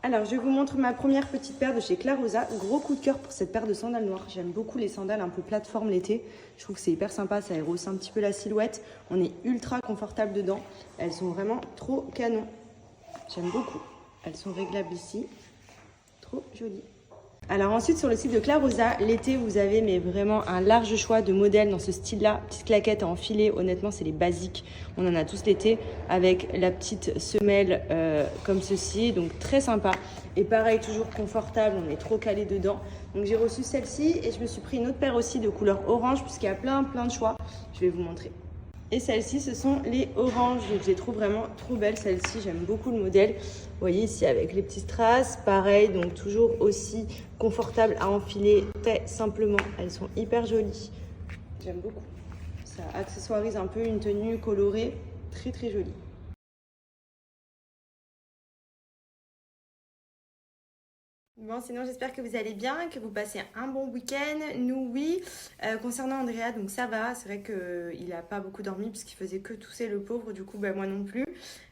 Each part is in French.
Alors, je vous montre ma première petite paire de chez Clarosa. Gros coup de cœur pour cette paire de sandales noires. J'aime beaucoup les sandales un peu plateforme l'été. Je trouve que c'est hyper sympa, ça rehausse un petit peu la silhouette. On est ultra confortable dedans. Elles sont vraiment trop canon. J'aime beaucoup. Elles sont réglables ici. Trop jolies. Alors ensuite, sur le site de Clarosa, l'été, vous avez mais vraiment un large choix de modèles dans ce style-là. Petite claquette à enfiler, honnêtement, c'est les basiques. On en a tous l'été avec la petite semelle comme ceci, donc très sympa. Et pareil, toujours confortable, on est trop calé dedans. Donc j'ai reçu celle-ci et je me suis pris une autre paire aussi de couleur orange puisqu'il y a plein de choix. Je vais vous montrer. Et celles-ci, ce sont les oranges. Je les trouve vraiment trop belles, celles-ci. J'aime beaucoup le modèle. Vous voyez ici avec les petites strass. Pareil, donc toujours aussi confortable à enfiler très simplement. Elles sont hyper jolies. J'aime beaucoup. Ça accessoirise un peu une tenue colorée. Très jolie. Bon, sinon j'espère que vous allez bien, que vous passez un bon week-end. Nous, oui. Concernant Andrea, donc ça va. C'est vrai qu'il n'a pas beaucoup dormi puisqu'il faisait que tousser le pauvre. Du coup, moi non plus.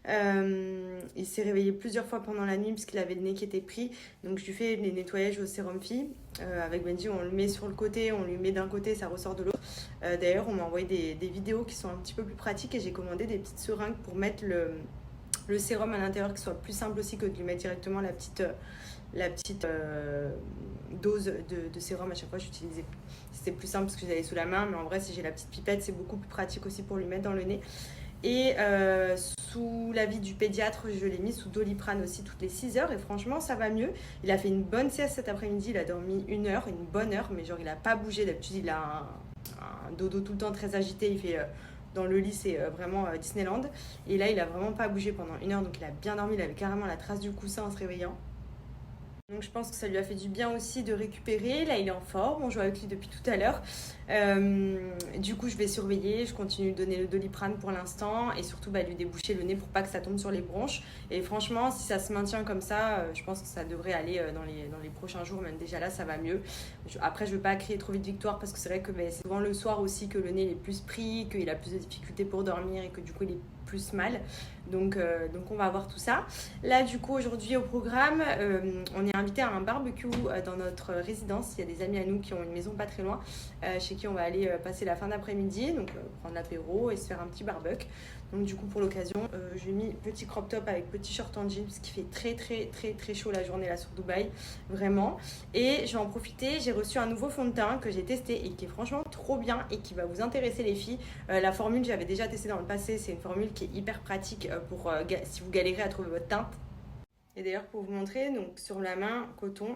Il s'est réveillé plusieurs fois pendant la nuit puisqu'il avait le nez qui était pris. Donc je lui fais les nettoyages au sérum fille. Avec Benji, on le met sur le côté, on lui met d'un côté, ça ressort de l'autre. D'ailleurs, on m'a envoyé des vidéos qui sont un petit peu plus pratiques et j'ai commandé des petites seringues pour mettre le sérum à l'intérieur, qui soit plus simple aussi que de lui mettre directement la petite dose de sérum. À chaque fois j'utilisais, c'était plus simple parce que j'avais sous la main, mais en vrai si j'ai la petite pipette c'est beaucoup plus pratique aussi pour lui mettre dans le nez. Et sous l'avis du pédiatre, je l'ai mis sous Doliprane aussi toutes les 6 heures et franchement ça va mieux. Il a fait une bonne sieste cet après-midi, il a dormi 1 heure, une bonne heure, mais genre il a pas bougé. D'habitude il a un dodo tout le temps très agité, il fait dans le lit, c'est vraiment Disneyland. Et là il a vraiment pas bougé pendant 1 heure, donc il a bien dormi, il avait carrément la trace du coussin en se réveillant. Donc je pense que ça lui a fait du bien aussi de récupérer. Là il est en forme, on joue avec lui depuis tout à l'heure. Du coup je vais surveiller, je continue de donner le Doliprane pour l'instant et surtout lui déboucher le nez pour pas que ça tombe sur les bronches. Et franchement si ça se maintient comme ça, je pense que ça devrait aller dans les prochains jours. Même déjà là ça va mieux. Après je veux pas crier trop vite victoire parce que c'est vrai que c'est souvent le soir aussi que le nez est plus pris, qu'il a plus de difficultés pour dormir et que du coup il est plus mal. Donc on va voir tout ça. Là du coup aujourd'hui au programme, on est invité à un barbecue dans notre résidence. Il y a des amis à nous qui ont une maison pas très loin, chez qui on va aller passer la fin d'après-midi, donc prendre l'apéro et se faire un petit barbecue. Donc du coup pour l'occasion, j'ai mis petit crop top avec petit short en jean parce qu'il fait très chaud la journée là sur Dubaï, vraiment. Et je vais en profiter, j'ai reçu un nouveau fond de teint que j'ai testé et qui est franchement trop bien et qui va vous intéresser les filles. La formule j'avais déjà testé dans le passé, c'est une formule qui est hyper pratique pour si vous galérez à trouver votre teinte. Et d'ailleurs pour vous montrer, donc sur la main coton,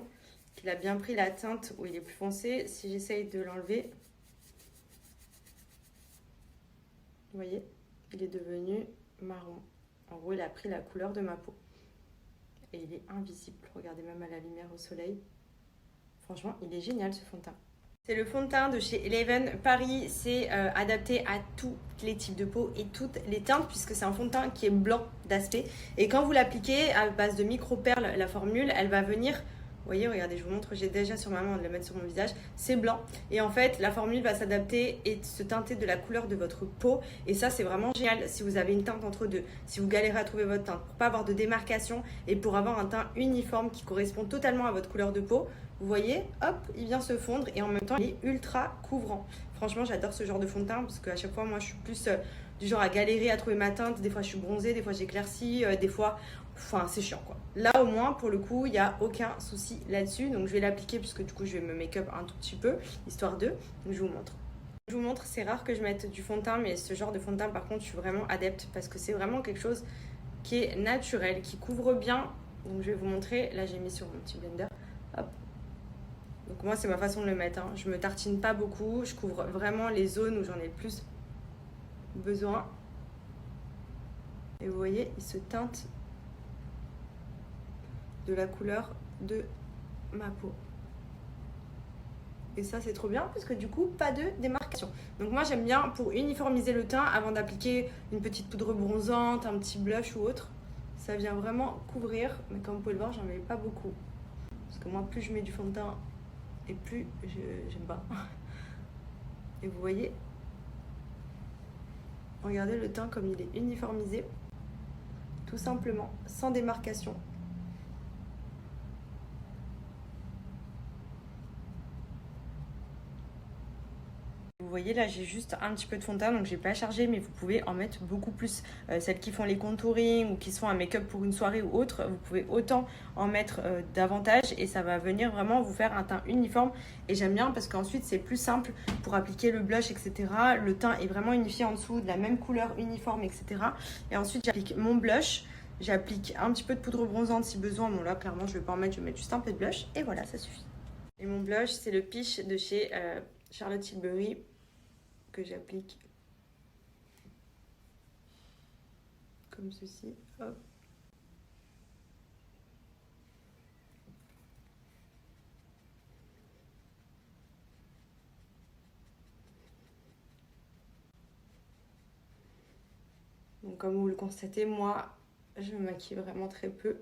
il a bien pris la teinte où il est plus foncé. Si j'essaye de l'enlever, vous voyez, il est devenu marron. En gros il a pris la couleur de ma peau et il est invisible. Regardez, même à la lumière au soleil, franchement il est génial ce fond de teint. C'est le fond de teint de chez Eleven Paris. C'est adapté à tous les types de peau et toutes les teintes puisque c'est un fond de teint qui est blanc d'aspect. Et quand vous l'appliquez à base de micro-perles, la formule, elle va venir... Vous voyez, regardez, je vous montre, j'ai déjà sur ma main de le mettre sur mon visage. C'est blanc. Et en fait, la formule va s'adapter et se teinter de la couleur de votre peau. Et ça, c'est vraiment génial si vous avez une teinte entre deux. Si vous galérez à trouver votre teinte, pour pas avoir de démarcation et pour avoir un teint uniforme qui correspond totalement à votre couleur de peau. Vous voyez, hop, il vient se fondre et en même temps, il est ultra couvrant. Franchement, j'adore ce genre de fond de teint parce qu'à chaque fois, moi, je suis plus du genre à galérer à trouver ma teinte. Des fois, je suis bronzée, des fois, j'éclaircis, des fois... Enfin, c'est chiant, quoi. Là, au moins, pour le coup, il n'y a aucun souci là-dessus. Donc, je vais l'appliquer puisque du coup, je vais me make-up un tout petit peu, histoire de... Donc, je vous montre. Je vous montre, c'est rare que je mette du fond de teint, mais ce genre de fond de teint, par contre, je suis vraiment adepte parce que c'est vraiment quelque chose qui est naturel, qui couvre bien. Donc, je vais vous montrer. Là, j'ai mis sur mon petit blender. Hop. Donc moi c'est ma façon de le mettre, hein. Je me tartine pas beaucoup, je couvre vraiment les zones où j'en ai le plus besoin. Et vous voyez, il se teinte de la couleur de ma peau. Et ça c'est trop bien parce que du coup pas de démarcation. Donc moi j'aime bien pour uniformiser le teint avant d'appliquer une petite poudre bronzante, un petit blush ou autre. Ça vient vraiment couvrir, mais comme vous pouvez le voir j'en mets pas beaucoup. Parce que moi plus je mets du fond de teint et plus j'aime pas. Et vous voyez, regardez le teint comme il est uniformisé, tout simplement, sans démarcation. voyez là j'ai juste un petit peu de fond de teint donc j'ai pas chargé, mais vous pouvez en mettre beaucoup plus. Celles qui font les contouring ou qui se font un make-up pour une soirée ou autre, vous pouvez autant en mettre davantage et ça va venir vraiment vous faire un teint uniforme. Et j'aime bien parce qu'ensuite c'est plus simple pour appliquer le blush, etc. Le teint est vraiment unifié en dessous, de la même couleur uniforme, etc. Et ensuite j'applique mon blush. J'applique un petit peu de poudre bronzante si besoin. Bon là clairement je vais pas en mettre, je vais mettre juste un peu de blush et voilà, ça suffit. Et mon blush c'est le Peach de chez Charlotte Tilbury que j'applique comme ceci. Hop. Donc comme vous le constatez, moi je me maquille vraiment très peu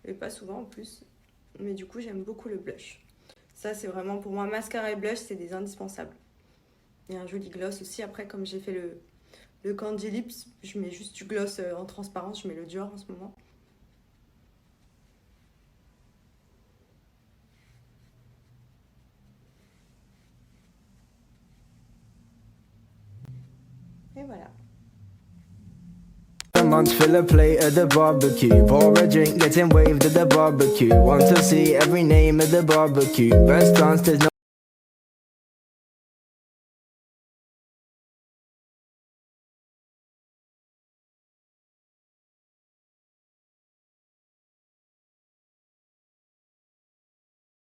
et pas souvent en plus, mais du coup j'aime beaucoup le blush. Ça c'est vraiment pour moi, mascara et blush c'est des indispensables. Et un joli gloss aussi. Après comme j'ai fait le Candy Lips, je mets juste du gloss en transparence, je mets le Dior en ce moment. Et voilà. Months fill a plate at the barbecue. Pour a drink, getting waved at the barbecue. Want to see every name at the barbecue. Restaurants, there's no